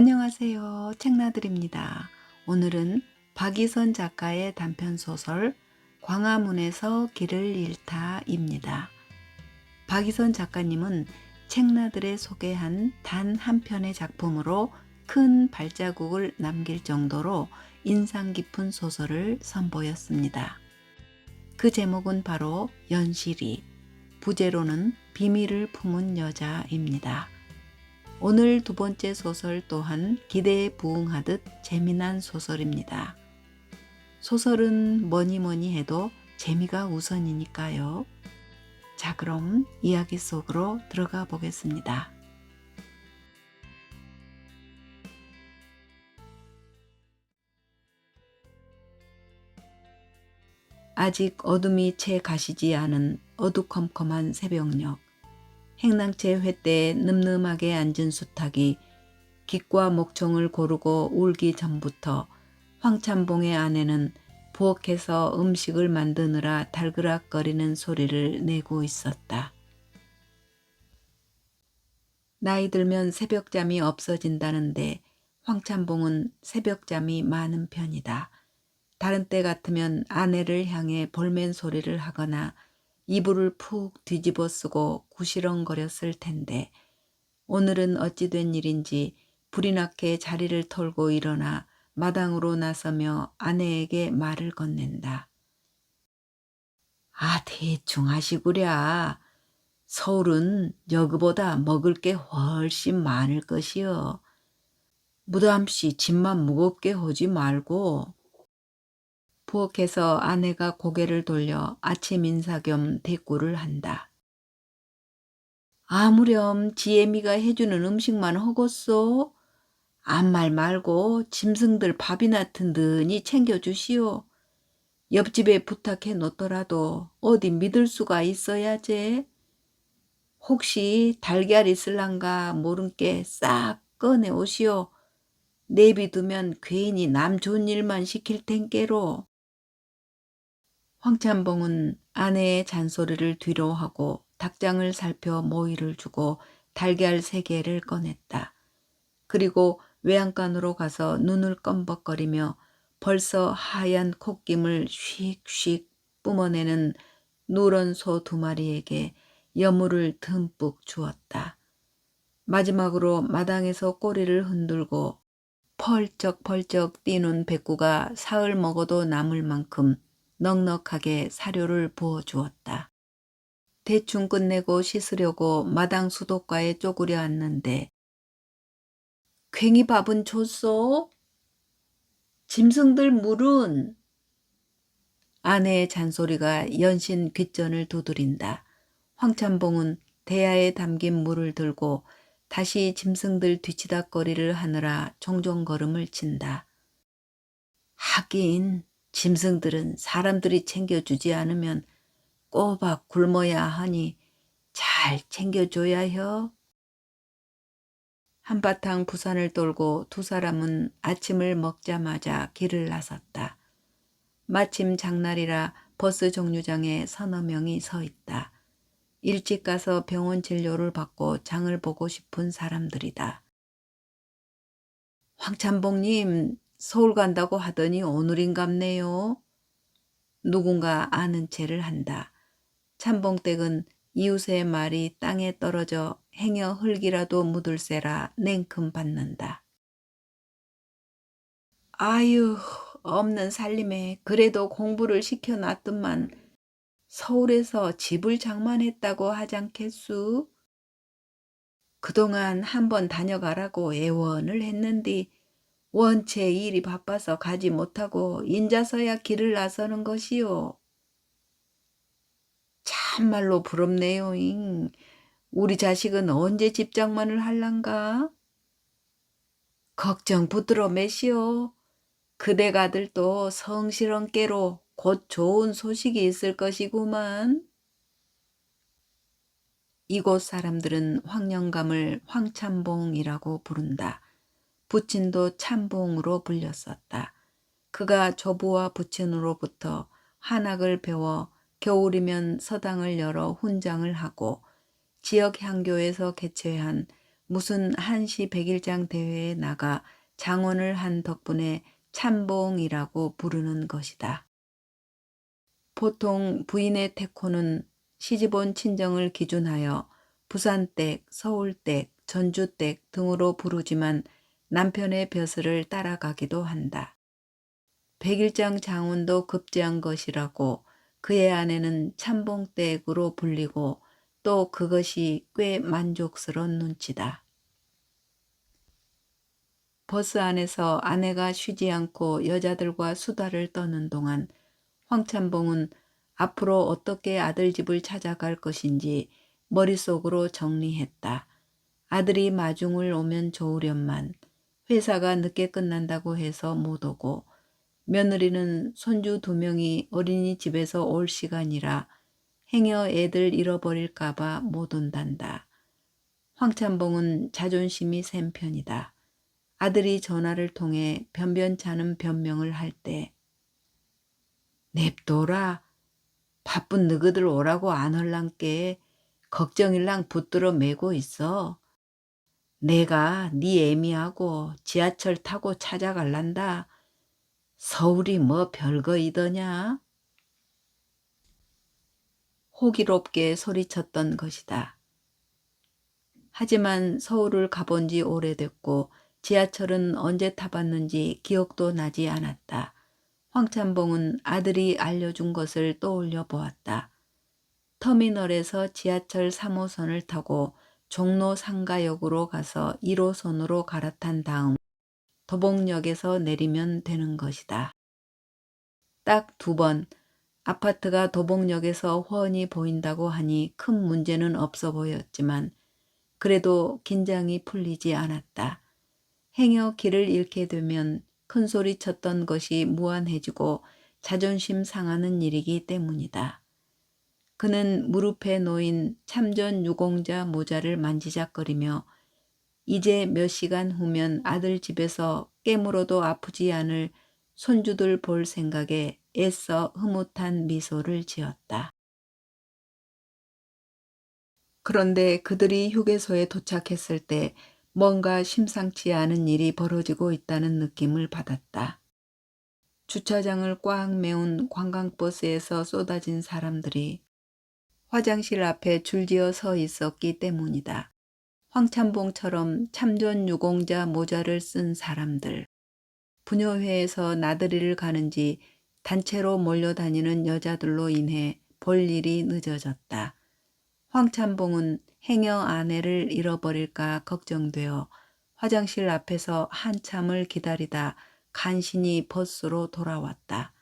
안녕하세요. 책나들입니다. 오늘은 박이선 작가의 단편소설 광화문에서 길을 잃다입니다. 박이선 작가님은 책나들에 소개한 단 한 편의 작품으로 큰 발자국을 남길 정도로 인상 깊은 소설을 선보였습니다. 그 제목은 바로 연실이, 부제로는 비밀을 품은 여자입니다. 오늘 두 번째 소설 또한 기대에 부응하듯 재미난 소설입니다. 소설은 뭐니 해도 재미가 우선이니까요. 자, 그럼 이야기 속으로 들어가 보겠습니다. 아직 어둠이 채 가시지 않은 어두컴컴한 새벽녘. 행랑채 횃대에 늠름하게 앉은 수탉이 깃과 목청을 고르고 울기 전부터 황참봉의 아내는 부엌에서 음식을 만드느라 달그락거리는 소리를 내고 있었다. 나이 들면 새벽잠이 없어진다는데 황참봉은 새벽잠이 많은 편이다. 다른 때 같으면 아내를 향해 볼멘 소리를 하거나 이불을 푹 뒤집어 쓰고 구시렁거렸을 텐데 오늘은 어찌 된 일인지 불이 나게 자리를 털고 일어나 마당으로 나서며 아내에게 말을 건넨다. 아, 대충 하시구랴. 서울은 여기보다 먹을 게 훨씬 많을 것이여. 무담시 짐만 무겁게 하지 말고. 부엌에서 아내가 고개를 돌려 아침 인사 겸 대꾸를 한다. 아무렴 지혜미가 해주는 음식만 허겄소. 아무 말 말고 짐승들 밥이나 든든히 챙겨주시오. 옆집에 부탁해 놓더라도 어디 믿을 수가 있어야지. 혹시 달걀 있을란가 모른께 싹 꺼내 오시오. 내비두면 괜히 남 좋은 일만 시킬 텐께로. 황참봉은 아내의 잔소리를 뒤로하고 닭장을 살펴 모이를 주고 달걀 3개를 꺼냈다. 그리고 외양간으로 가서 눈을 껌벅거리며 벌써 하얀 콧김을 휙휙 뿜어내는 누런 소 2마리에게 여물을 듬뿍 주었다. 마지막으로 마당에서 꼬리를 흔들고 펄쩍펄쩍 뛰는 백구가 사흘 먹어도 남을 만큼 넉넉하게 사료를 부어주었다. 대충 끝내고 씻으려고 마당 수도가에 쪼그려 앉는데 괭이 밥은 줬소? 짐승들 물은? 아내의 잔소리가 연신 귓전을 두드린다. 황참봉은 대야에 담긴 물을 들고 다시 짐승들 뒤치다거리를 하느라 종종 걸음을 친다. 하긴 짐승들은 사람들이 챙겨주지 않으면 꼬박 굶어야 하니 잘 챙겨줘야 혀. 한바탕 부산을 돌고 두 사람은 아침을 먹자마자 길을 나섰다. 마침 장날이라 버스 정류장에 서너 명이 서 있다. 일찍 가서 병원 진료를 받고 장을 보고 싶은 사람들이다. 황참봉님, 서울 간다고 하더니 오늘인갑네요. 누군가 아는 체를 한다. 참봉댁은 이웃의 말이 땅에 떨어져 행여 흙이라도 묻을세라 냉큼 받는다. 아유, 없는 살림에 그래도 공부를 시켜놨더만 서울에서 집을 장만했다고 하잖겠수? 그동안 한번 다녀가라고 애원을 했는디 원체 일이 바빠서 가지 못하고 인자서야 길을 나서는 것이요. 참말로 부럽네요잉. 우리 자식은 언제 집 장만을 할란가? 걱정 붙들어 매시오. 그대 가들도 성실한께로 곧 좋은 소식이 있을 것이구만. 이곳 사람들은 황영감을 황참봉이라고 부른다. 부친도 참봉으로 불렸었다. 그가 조부와 부친으로부터 한학을 배워 겨울이면 서당을 열어 훈장을 하고 지역 향교에서 개최한 무슨 한시 백일장 대회에 나가 장원을 한 덕분에 참봉이라고 부르는 것이다. 보통 부인의 태코는 시집온 친정을 기준하여 부산댁, 서울댁, 전주댁 등으로 부르지만 남편의 벼슬을 따라가기도 한다. 백일장 장원도 급제한 것이라고 그의 아내는 참봉댁으로 불리고 또 그것이 꽤 만족스러운 눈치다. 버스 안에서 아내가 쉬지 않고 여자들과 수다를 떠는 동안 황참봉은 앞으로 어떻게 아들 집을 찾아갈 것인지 머릿속으로 정리했다. 아들이 마중을 오면 좋으련만 회사가 늦게 끝난다고 해서 못 오고 며느리는 손주 2명이 어린이집에서 올 시간이라 행여 애들 잃어버릴까봐 못 온단다. 황참봉은 자존심이 센 편이다. 아들이 전화를 통해 변변찮은 변명을 할 때 냅둬라. 바쁜 너희들 오라고 안 헐랑께 걱정일랑 붙들어 매고 있어. 내가 네 애미하고 지하철 타고 찾아갈란다. 서울이 뭐 별거이더냐? 호기롭게 소리쳤던 것이다. 하지만 서울을 가본 지 오래됐고 지하철은 언제 타봤는지 기억도 나지 않았다. 황참봉은 아들이 알려준 것을 떠올려 보았다. 터미널에서 지하철 3호선을 타고 종로 상가역으로 가서 1호선으로 갈아탄 다음 도봉역에서 내리면 되는 것이다. 딱 2번 아파트가 도봉역에서 훤히 보인다고 하니 큰 문제는 없어 보였지만 그래도 긴장이 풀리지 않았다. 행여 길을 잃게 되면 큰소리 쳤던 것이 무안해지고 자존심 상하는 일이기 때문이다. 그는 무릎에 놓인 참전 유공자 모자를 만지작거리며 이제 몇 시간 후면 아들 집에서 깨물어도 아프지 않을 손주들 볼 생각에 애써 흐뭇한 미소를 지었다. 그런데 그들이 휴게소에 도착했을 때 뭔가 심상치 않은 일이 벌어지고 있다는 느낌을 받았다. 주차장을 꽉 메운 관광버스에서 쏟아진 사람들이 화장실 앞에 줄지어 서 있었기 때문이다. 황참봉처럼 참전 유공자 모자를 쓴 사람들, 부녀회에서 나들이를 가는지 단체로 몰려다니는 여자들로 인해 볼 일이 늦어졌다. 황참봉은 행여 아내를 잃어버릴까 걱정되어 화장실 앞에서 한참을 기다리다 간신히 버스로 돌아왔다.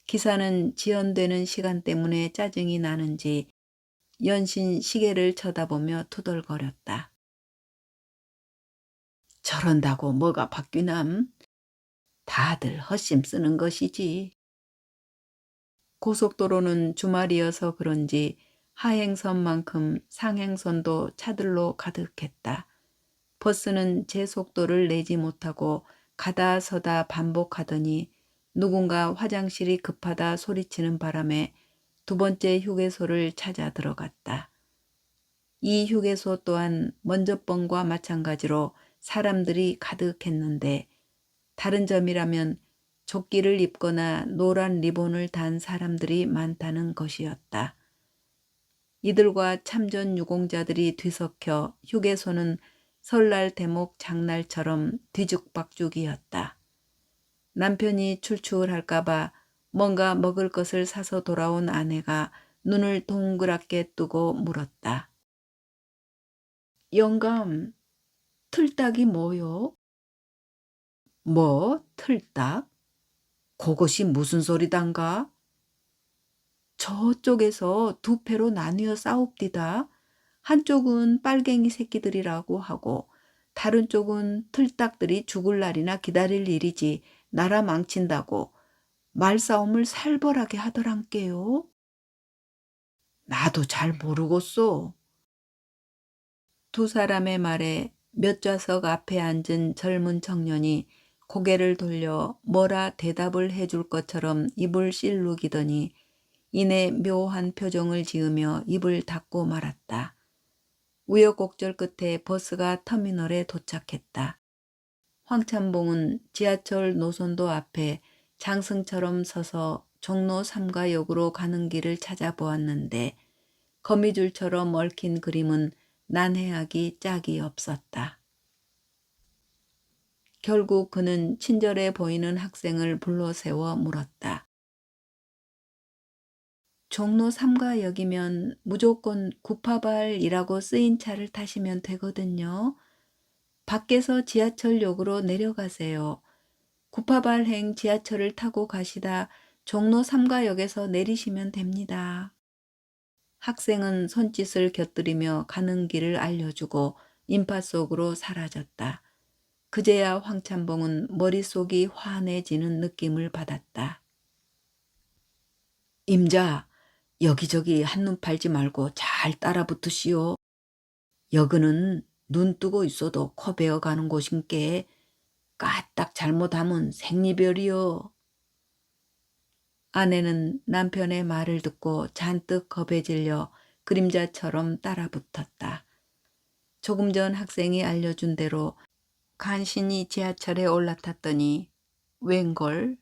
기사는 지연되는 시간 때문에 짜증이 나는지 연신 시계를 쳐다보며 투덜거렸다. 저런다고 뭐가 바뀌남? 다들 헛심 쓰는 것이지. 고속도로는 주말이어서 그런지 하행선만큼 상행선도 차들로 가득했다. 버스는 제 속도를 내지 못하고 가다 서다 반복하더니 누군가 화장실이 급하다 소리치는 바람에 2번째 휴게소를 찾아 들어갔다. 이 휴게소 또한 먼저 번과 마찬가지로 사람들이 가득했는데 다른 점이라면 조끼를 입거나 노란 리본을 단 사람들이 많다는 것이었다. 이들과 참전 유공자들이 뒤섞여 휴게소는 설날 대목 장날처럼 뒤죽박죽이었다. 남편이 출출할까봐 뭔가 먹을 것을 사서 돌아온 아내가 눈을 동그랗게 뜨고 물었다. 영감, 틀딱이 뭐요? 뭐, 틀딱? 그것이 무슨 소리단가? 저쪽에서 2패로 나뉘어 싸웁디다. 한쪽은 빨갱이 새끼들이라고 하고 다른 쪽은 틀딱들이 죽을 날이나 기다릴 일이지 나라 망친다고 말싸움을 살벌하게 하더란께요. 나도 잘 모르겠소. 2 사람의 말에 몇 좌석 앞에 앉은 젊은 청년이 고개를 돌려 뭐라 대답을 해줄 것처럼 입을 실룩이더니 이내 묘한 표정을 지으며 입을 닫고 말았다. 우여곡절 끝에 버스가 터미널에 도착했다. 황찬봉은 지하철 노선도 앞에 장승처럼 서서 종로 3가역으로 가는 길을 찾아보았는데 거미줄처럼 얽힌 그림은 난해하기 짝이 없었다. 결국 그는 친절해 보이는 학생을 불러세워 물었다. 종로 3가역이면 무조건 구파발이라고 쓰인 차를 타시면 되거든요. 밖에서 지하철역으로 내려가세요. 구파발행 지하철을 타고 가시다 종로 3가역에서 내리시면 됩니다. 학생은 손짓을 곁들이며 가는 길을 알려주고 인파 속으로 사라졌다. 그제야 황찬봉은 머릿속이 환해지는 느낌을 받았다. 임자, 여기저기 한눈 팔지 말고 잘 따라 붙으시오. 여기는 눈 뜨고 있어도 코 베어 가는 곳인께 까딱 잘못하면 생리별이요. 아내는 남편의 말을 듣고 잔뜩 겁에 질려 그림자처럼 따라붙었다. 조금 전 학생이 알려준 대로 간신히 지하철에 올라탔더니 웬걸?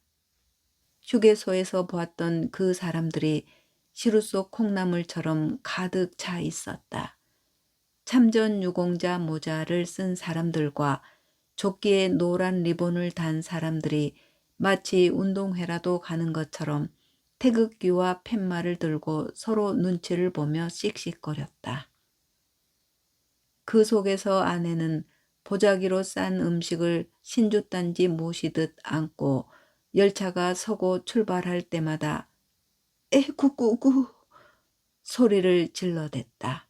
휴게소에서 보았던 그 사람들이 시루 속 콩나물처럼 가득 차 있었다. 참전 유공자 모자를 쓴 사람들과 조끼에 노란 리본을 단 사람들이 마치 운동회라도 가는 것처럼 태극기와 팻말을 들고 서로 눈치를 보며 씩씩거렸다. 그 속에서 아내는 보자기로 싼 음식을 신주단지 모시듯 안고 열차가 서고 출발할 때마다 에구구구 소리를 질러댔다.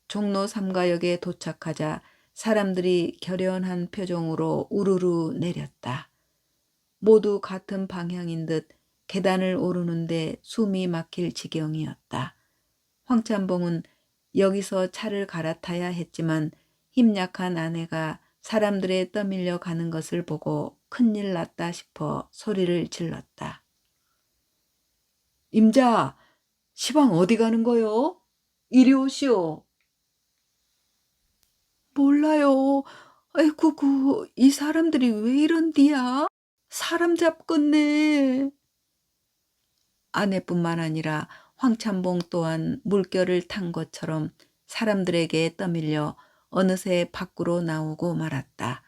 종로 3가역에 도착하자 사람들이 결연한 표정으로 우르르 내렸다. 모두 같은 방향인 듯 계단을 오르는데 숨이 막힐 지경이었다. 황찬봉은 여기서 차를 갈아타야 했지만 힘 약한 아내가 사람들에 떠밀려 가는 것을 보고 큰일 났다 싶어 소리를 질렀다. 임자, 시방 어디 가는 거요? 이리 오시오. 몰라요. 아이쿠구, 이 사람들이 왜 이런디야? 사람 잡겄네. 아내뿐만 아니라 황찬봉 또한 물결을 탄 것처럼 사람들에게 떠밀려 어느새 밖으로 나오고 말았다.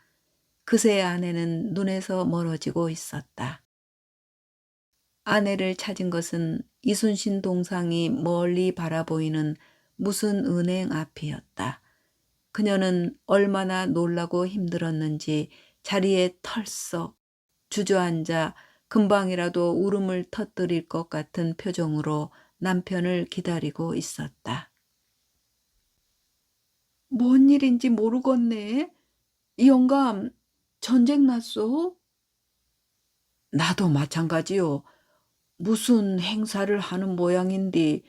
그새 아내는 눈에서 멀어지고 있었다. 아내를 찾은 것은 이순신 동상이 멀리 바라보이는 무슨 은행 앞이었다. 그녀는 얼마나 놀라고 힘들었는지 자리에 털썩 주저앉아 금방이라도 울음을 터뜨릴 것 같은 표정으로 남편을 기다리고 있었다. 뭔 일인지 모르겠네. 이 영감, 전쟁 났소? 나도 마찬가지요. 무슨 행사를 하는 모양인데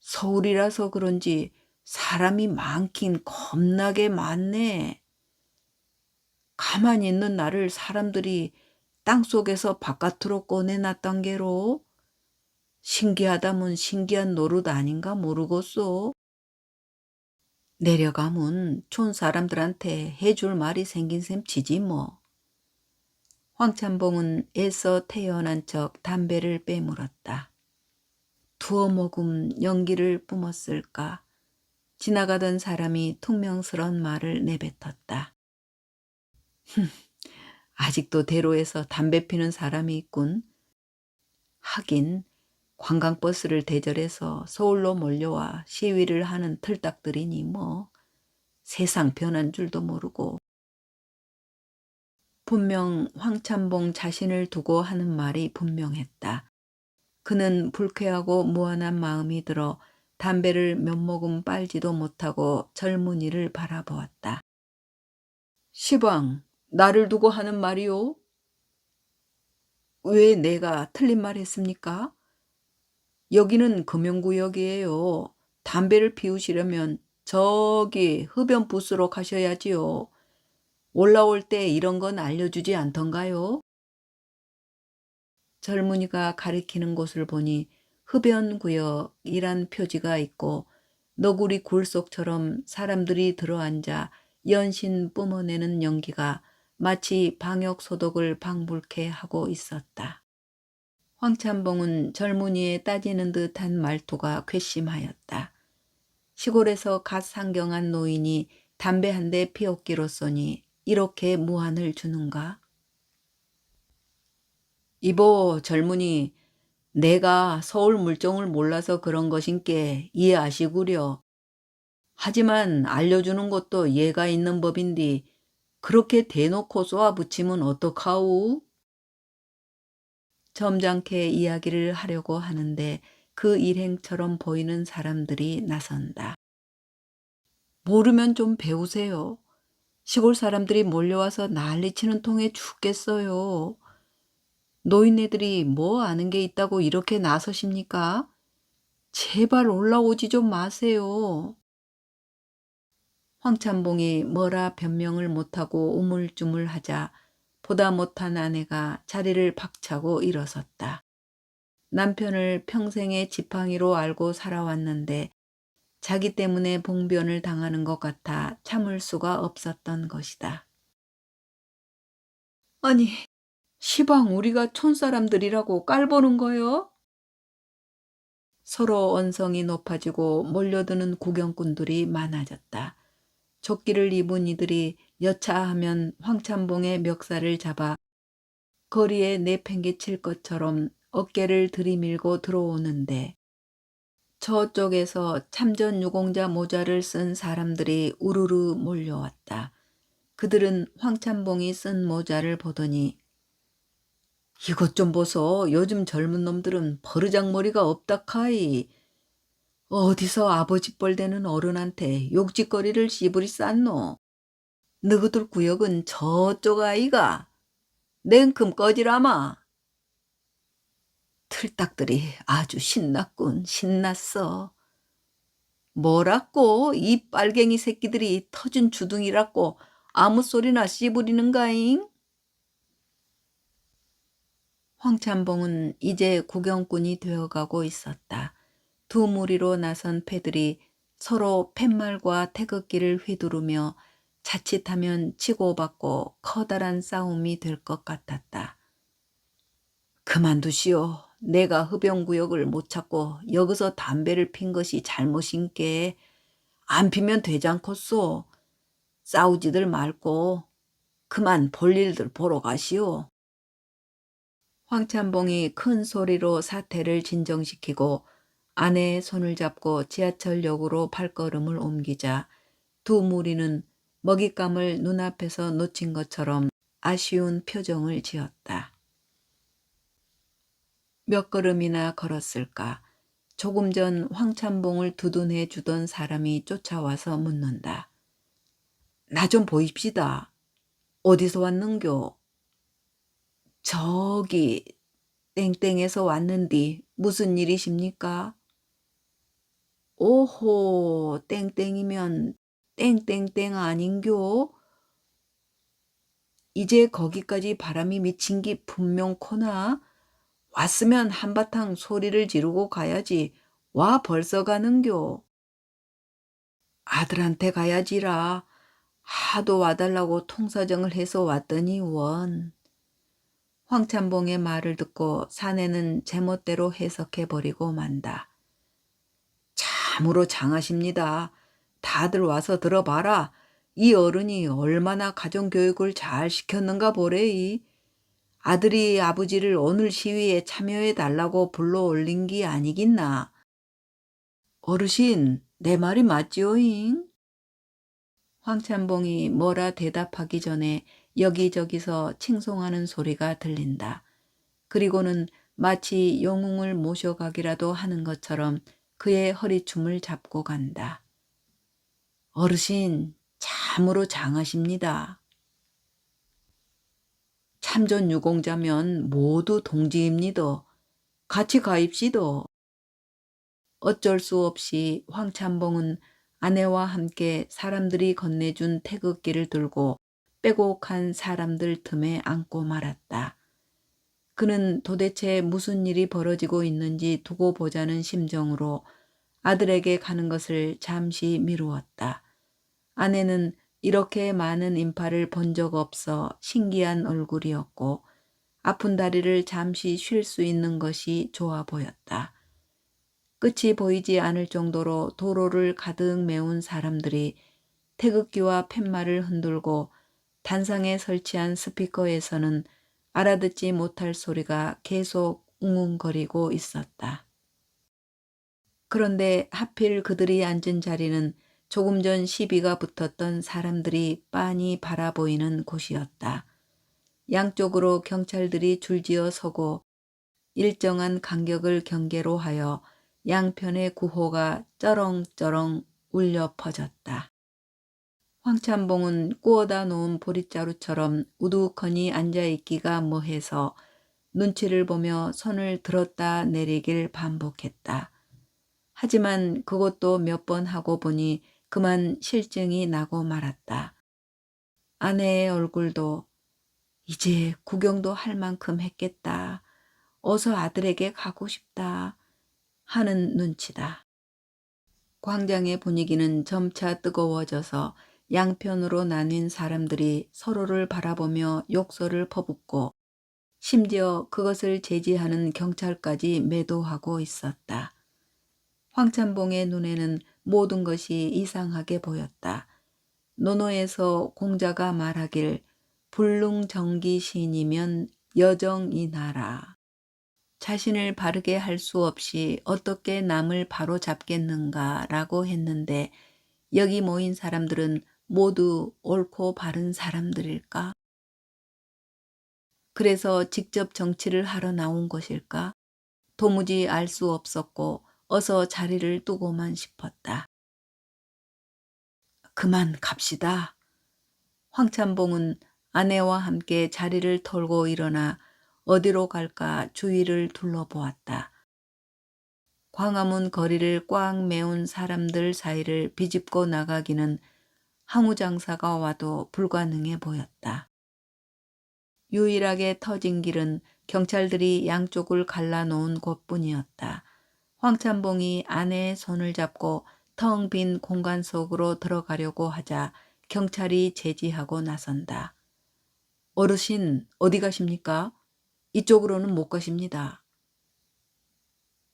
서울이라서 그런지 사람이 많긴 겁나게 많네. 가만히 있는 나를 사람들이 땅속에서 바깥으로 꺼내놨단 게로. 신기하다면 신기한 노릇 아닌가 모르겠소. 내려가면 촌 사람들한테 해줄 말이 생긴 셈 치지 뭐. 황찬봉은 애써 태연한 척 담배를 빼물었다. 두어 모금 연기를 뿜었을까. 지나가던 사람이 퉁명스런 말을 내뱉었다. 아직도 대로에서 담배 피는 사람이 있군. 하긴 관광버스를 대절해서 서울로 몰려와 시위를 하는 틀딱들이니 뭐. 세상 변한 줄도 모르고. 분명 황찬봉 자신을 두고 하는 말이 분명했다. 그는 불쾌하고 무안한 마음이 들어 담배를 몇 모금 빨지도 못하고 젊은이를 바라보았다. 시방, 나를 두고 하는 말이오? 왜 내가 틀린 말 했습니까? 여기는 금연구역이에요. 담배를 피우시려면 저기 흡연 부스로 가셔야지요. 올라올 때 이런 건 알려주지 않던가요? 젊은이가 가리키는 곳을 보니 흡연구역이란 표지가 있고 너구리 굴속처럼 사람들이 들어앉아 연신 뿜어내는 연기가 마치 방역 소독을 방불케 하고 있었다. 황찬봉은 젊은이의 따지는 듯한 말투가 괘씸하였다. 시골에서 갓 상경한 노인이 담배 한 대 피웠기로써니 이렇게 무한을 주는가? 이보 젊은이, 내가 서울 물정을 몰라서 그런 것인께 이해하시구려. 하지만 알려주는 것도 예가 있는 법인디 그렇게 대놓고 쏘아붙이면 어떡하오? 점잖게 이야기를 하려고 하는데 그 일행처럼 보이는 사람들이 나선다. 모르면 좀 배우세요. 시골 사람들이 몰려와서 난리치는 통에 죽겠어요. 노인네들이 뭐 아는 게 있다고 이렇게 나서십니까? 제발 올라오지 좀 마세요. 황찬봉이 뭐라 변명을 못하고 우물쭈물하자 보다 못한 아내가 자리를 박차고 일어섰다. 남편을 평생의 지팡이로 알고 살아왔는데 자기 때문에 봉변을 당하는 것 같아 참을 수가 없었던 것이다. 아니, 시방 우리가 촌사람들이라고 깔보는 거요? 서로 언성이 높아지고 몰려드는 구경꾼들이 많아졌다. 조끼를 입은 이들이 여차하면 황찬봉의 멱살을 잡아 거리에 내팽개칠 것처럼 어깨를 들이밀고 들어오는데 저쪽에서 참전 유공자 모자를 쓴 사람들이 우르르 몰려왔다. 그들은 황찬봉이 쓴 모자를 보더니 이것 좀 보소. 요즘 젊은 놈들은 버르장머리가 없다 카이. 어디서 아버지 뻘 되는 어른한테 욕짓거리를 씨부리 쌌노. 너희들 구역은 저쪽 아이가. 냉큼 꺼지라마. 틀딱들이 아주 신났군. 신났어. 뭐라고 이 빨갱이 새끼들이 터진 주둥이라고 아무 소리나 씨부리는가잉? 황찬봉은 이제 구경꾼이 되어가고 있었다. 두 무리로 나선 패들이 서로 팻말과 태극기를 휘두르며 자칫하면 치고받고 커다란 싸움이 될 것 같았다. 그만두시오. 내가 흡연구역을 못 찾고 여기서 담배를 핀 것이 잘못인께 안 피면 되지 않겠소. 싸우지들 말고 그만 볼 일들 보러 가시오. 황찬봉이 큰 소리로 사태를 진정시키고 아내의 손을 잡고 지하철역으로 발걸음을 옮기자 두 무리는 먹잇감을 눈앞에서 놓친 것처럼 아쉬운 표정을 지었다. 몇 걸음이나 걸었을까. 조금 전 황찬봉을 두둔해 주던 사람이 쫓아와서 묻는다. 나 좀 보입시다. 어디서 왔는겨? 저기 땡땡에서 왔는디 무슨 일이십니까? 오호, 땡땡이면 땡땡땡 아닌겨? 이제 거기까지 바람이 미친 기 분명코나? 왔으면 한바탕 소리를 지르고 가야지. 와 벌써 가는겨? 아들한테 가야지라. 하도 와달라고 통사정을 해서 왔더니 원. 황찬봉의 말을 듣고 사내는 제멋대로 해석해버리고 만다. 참으로 장하십니다. 다들 와서 들어봐라. 이 어른이 얼마나 가정교육을 잘 시켰는가 보래이. 아들이 아버지를 오늘 시위에 참여해달라고 불러올린 게 아니겠나. 어르신, 내 말이 맞지요잉? 황찬봉이 뭐라 대답하기 전에 여기저기서 칭송하는 소리가 들린다. 그리고는 마치 영웅을 모셔가기라도 하는 것처럼 그의 허리춤을 잡고 간다. 어르신, 참으로 장하십니다. 참전 유공자면 모두 동지입니다. 같이 가입시다. 어쩔 수 없이 황찬봉은 아내와 함께 사람들이 건네준 태극기를 들고 빼곡한 사람들 틈에 앉고 말았다. 그는 도대체 무슨 일이 벌어지고 있는지 두고 보자는 심정으로 아들에게 가는 것을 잠시 미루었다. 아내는 이렇게 많은 인파를 본 적 없어 신기한 얼굴이었고 아픈 다리를 잠시 쉴 수 있는 것이 좋아 보였다. 끝이 보이지 않을 정도로 도로를 가득 메운 사람들이 태극기와 팻말을 흔들고 단상에 설치한 스피커에서는 알아듣지 못할 소리가 계속 웅웅거리고 있었다. 그런데 하필 그들이 앉은 자리는 조금 전 시비가 붙었던 사람들이 빤히 바라보이는 곳이었다. 양쪽으로 경찰들이 줄지어 서고 일정한 간격을 경계로 하여 양편의 구호가 쩌렁쩌렁 울려 퍼졌다. 황찬봉은 구워다 놓은 보릿자루처럼 우두커니 앉아있기가 뭐해서 눈치를 보며 손을 들었다 내리길 반복했다. 하지만 그것도 몇 번 하고 보니 그만 실증이 나고 말았다. 아내의 얼굴도 이제 구경도 할 만큼 했겠다. 어서 아들에게 가고 싶다 하는 눈치다. 광장의 분위기는 점차 뜨거워져서 양편으로 나뉜 사람들이 서로를 바라보며 욕설을 퍼붓고 심지어 그것을 제지하는 경찰까지 매도하고 있었다. 황찬봉의 눈에는 모든 것이 이상하게 보였다. 논어에서 공자가 말하길 불능정기신이면 여정이나라. 자신을 바르게 할 수 없이 어떻게 남을 바로잡겠는가라고 했는데 여기 모인 사람들은 모두 옳고 바른 사람들일까? 그래서 직접 정치를 하러 나온 것일까? 도무지 알 수 없었고 어서 자리를 두고만 싶었다. 그만 갑시다. 황찬봉은 아내와 함께 자리를 털고 일어나 어디로 갈까 주위를 둘러보았다. 광화문 거리를 꽉 메운 사람들 사이를 비집고 나가기는 항우장사가 와도 불가능해 보였다. 유일하게 터진 길은 경찰들이 양쪽을 갈라놓은 곳뿐이었다. 황찬봉이 아내의 손을 잡고 텅 빈 공간 속으로 들어가려고 하자 경찰이 제지하고 나선다. 어르신 어디 가십니까? 이쪽으로는 못 가십니다.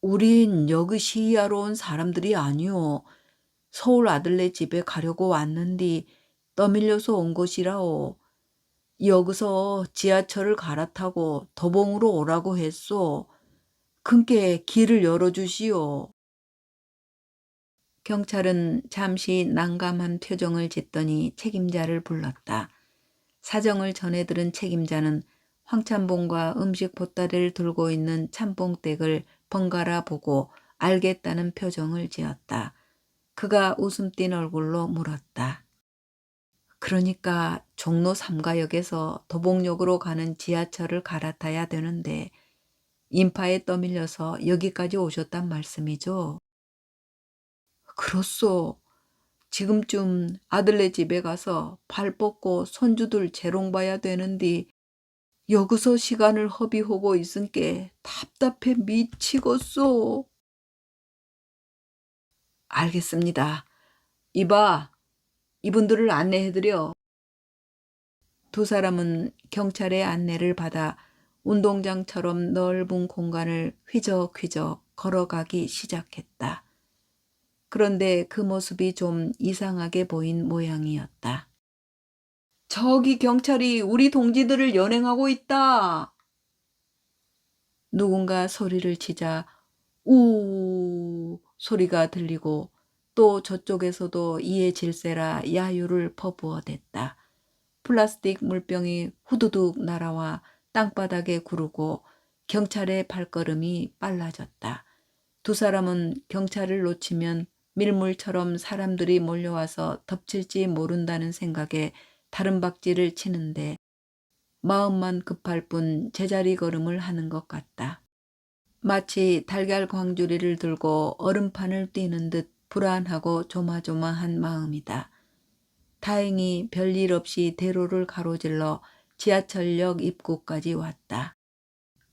우린 여기 시위하러 온 사람들이 아니오. 서울 아들네 집에 가려고 왔는디 떠밀려서 온 것이라오. 여기서 지하철을 갈아타고 도봉으로 오라고 했소. 큰께 길을 열어주시오. 경찰은 잠시 난감한 표정을 짓더니 책임자를 불렀다. 사정을 전해 들은 책임자는 황찬봉과 음식 보따리를 들고 있는 참봉댁을 번갈아 보고 알겠다는 표정을 지었다. 그가 웃음 띤 얼굴로 물었다. 그러니까 종로 3가역에서 도봉역으로 가는 지하철을 갈아타야 되는데 인파에 떠밀려서 여기까지 오셨단 말씀이죠? 그렇소. 지금쯤 아들네 집에 가서 발 뻗고 손주들 재롱 봐야 되는디 여기서 시간을 허비하고 있은께 답답해 미치겠소. 알겠습니다. 이봐, 이분들을 안내해드려. 두 사람은 경찰의 안내를 받아 운동장처럼 넓은 공간을 휘적휘적 걸어가기 시작했다. 그런데 그 모습이 좀 이상하게 보인 모양이었다. 저기 경찰이 우리 동지들을 연행하고 있다. 누군가 소리를 치자 우 소리가 들리고 또 저쪽에서도 이에 질세라 야유를 퍼부어댔다. 플라스틱 물병이 후두둑 날아와 땅바닥에 구르고 경찰의 발걸음이 빨라졌다. 두 사람은 경찰을 놓치면 밀물처럼 사람들이 몰려와서 덮칠지 모른다는 생각에 다른박질을 치는데 마음만 급할 뿐 제자리 걸음을 하는 것 같다. 마치 달걀 광주리를 들고 얼음판을 뛰는 듯 불안하고 조마조마한 마음이다. 다행히 별일 없이 대로를 가로질러 지하철역 입구까지 왔다.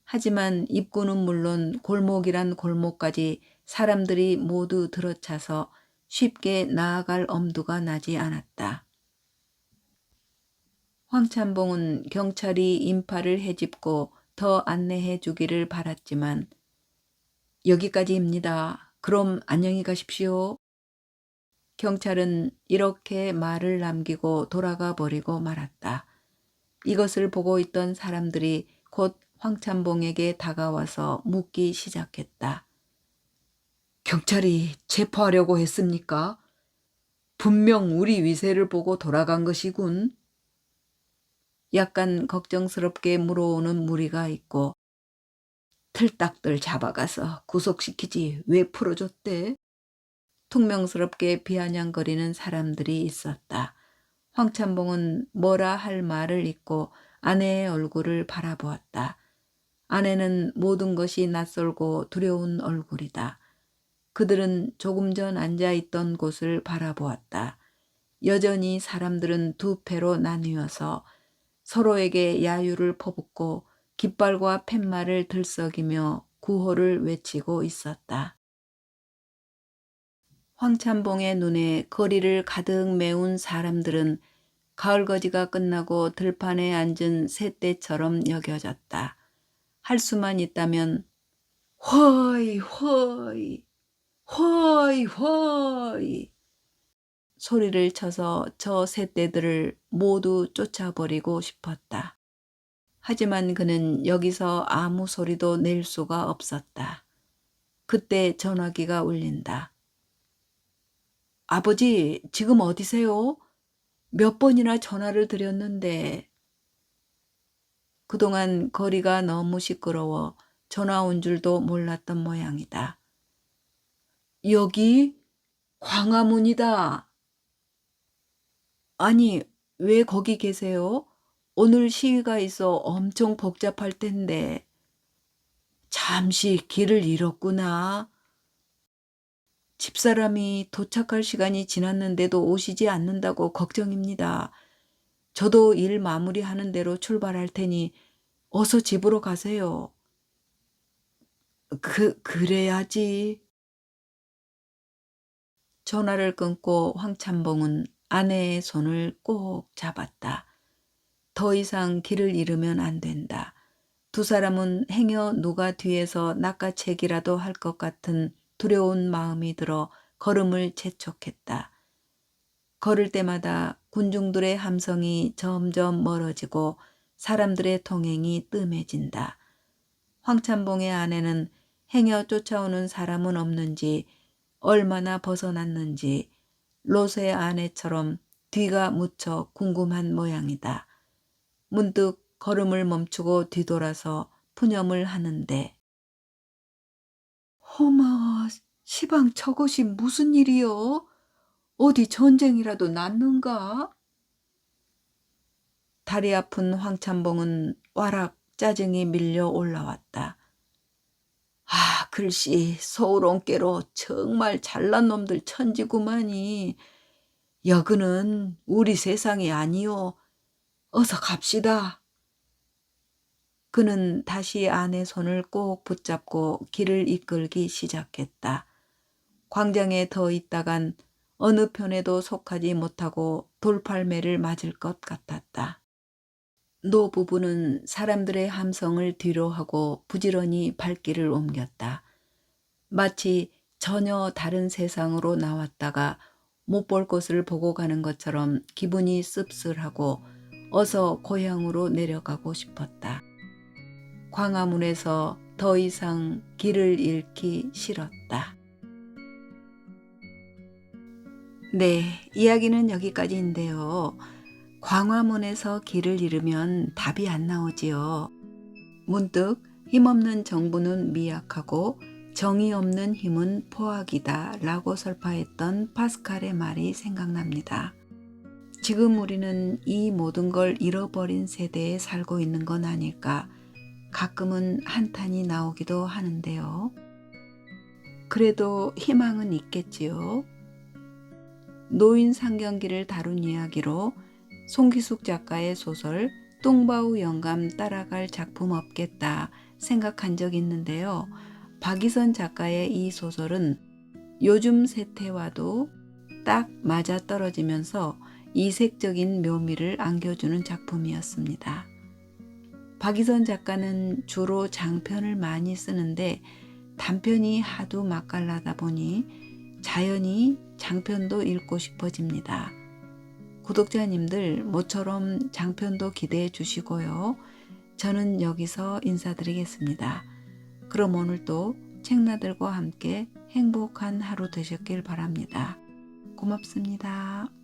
하지만 입구는 물론 골목이란 골목까지 사람들이 모두 들어차서 쉽게 나아갈 엄두가 나지 않았다. 황찬봉은 경찰이 인파를 헤집고 더 안내해 주기를 바랐지만 여기까지입니다. 그럼 안녕히 가십시오. 경찰은 이렇게 말을 남기고 돌아가 버리고 말았다. 이것을 보고 있던 사람들이 곧 황찬봉에게 다가와서 묻기 시작했다. 경찰이 체포하려고 했습니까? 분명 우리 위세를 보고 돌아간 것이군. 약간 걱정스럽게 물어오는 무리가 있고 틀딱들 잡아가서 구속시키지 왜 풀어줬대? 퉁명스럽게 비아냥거리는 사람들이 있었다. 황찬봉은 뭐라 할 말을 잇고 아내의 얼굴을 바라보았다. 아내는 모든 것이 낯설고 두려운 얼굴이다. 그들은 조금 전 앉아있던 곳을 바라보았다. 여전히 사람들은 두 패로 나뉘어서 서로에게 야유를 퍼붓고 깃발과 팻말을 들썩이며 구호를 외치고 있었다. 황찬봉의 눈에 거리를 가득 메운 사람들은 가을거지가 끝나고 들판에 앉은 새떼처럼 여겨졌다. 할 수만 있다면 허이 허이 허이 허이 소리를 쳐서 저 새떼들을 모두 쫓아버리고 싶었다. 하지만 그는 여기서 아무 소리도 낼 수가 없었다. 그때 전화기가 울린다. 아버지, 지금 어디세요? 몇 번이나 전화를 드렸는데. 그동안 거리가 너무 시끄러워 전화 온 줄도 몰랐던 모양이다. 여기 광화문이다. 아니, 왜 거기 계세요? 오늘 시위가 있어 엄청 복잡할 텐데. 잠시 길을 잃었구나. 집사람이 도착할 시간이 지났는데도 오시지 않는다고 걱정입니다. 저도 일 마무리하는 대로 출발할 테니 어서 집으로 가세요. 그래야지. 전화를 끊고 황찬봉은 아내의 손을 꼭 잡았다. 더 이상 길을 잃으면 안 된다. 두 사람은 행여 누가 뒤에서 낚아채기라도 할 것 같은 두려운 마음이 들어 걸음을 재촉했다. 걸을 때마다 군중들의 함성이 점점 멀어지고 사람들의 통행이 뜸해진다. 황찬봉의 아내는 행여 쫓아오는 사람은 없는지 얼마나 벗어났는지 롯의 아내처럼 뒤가 무척 궁금한 모양이다. 문득 걸음을 멈추고 뒤돌아서 푸념을 하는데 허마 시방 저것이 무슨 일이여? 어디 전쟁이라도 났는가? 다리 아픈 황찬봉은 와락 짜증이 밀려 올라왔다. 아, 글씨 서울온께로 정말 잘난 놈들 천지구만이. 여그는 우리 세상이 아니오. 어서 갑시다. 그는 다시 아내 손을 꼭 붙잡고 길을 이끌기 시작했다. 광장에 더 있다간 어느 편에도 속하지 못하고 돌팔매를 맞을 것 같았다. 노 부부는 사람들의 함성을 뒤로하고 부지런히 발길을 옮겼다. 마치 전혀 다른 세상으로 나왔다가 못 볼 곳을 보고 가는 것처럼 기분이 씁쓸하고 어서 고향으로 내려가고 싶었다. 광화문에서 더 이상 길을 잃기 싫었다. 네, 이야기는 여기까지인데요. 광화문에서 길을 잃으면 답이 안 나오지요. 문득 힘없는 정부는 미약하고 정의 없는 힘은 포악이다 라고 설파했던 파스칼의 말이 생각납니다. 지금 우리는 이 모든 걸 잃어버린 세대에 살고 있는 건 아닐까 가끔은 한탄이 나오기도 하는데요. 그래도 희망은 있겠지요. 노인 상경기를 다룬 이야기로 송기숙 작가의 소설 똥바우 영감 따라갈 작품 없겠다 생각한 적 있는데요. 박이선 작가의 이 소설은 요즘 세태와도 딱 맞아떨어지면서 이색적인 묘미를 안겨주는 작품이었습니다. 박이선 작가는 주로 장편을 많이 쓰는데 단편이 하도 맛깔나다 보니 자연히 장편도 읽고 싶어집니다. 구독자님들 모처럼 장편도 기대해 주시고요. 저는 여기서 인사드리겠습니다. 그럼 오늘도 책나들과 함께 행복한 하루 되셨길 바랍니다. 고맙습니다.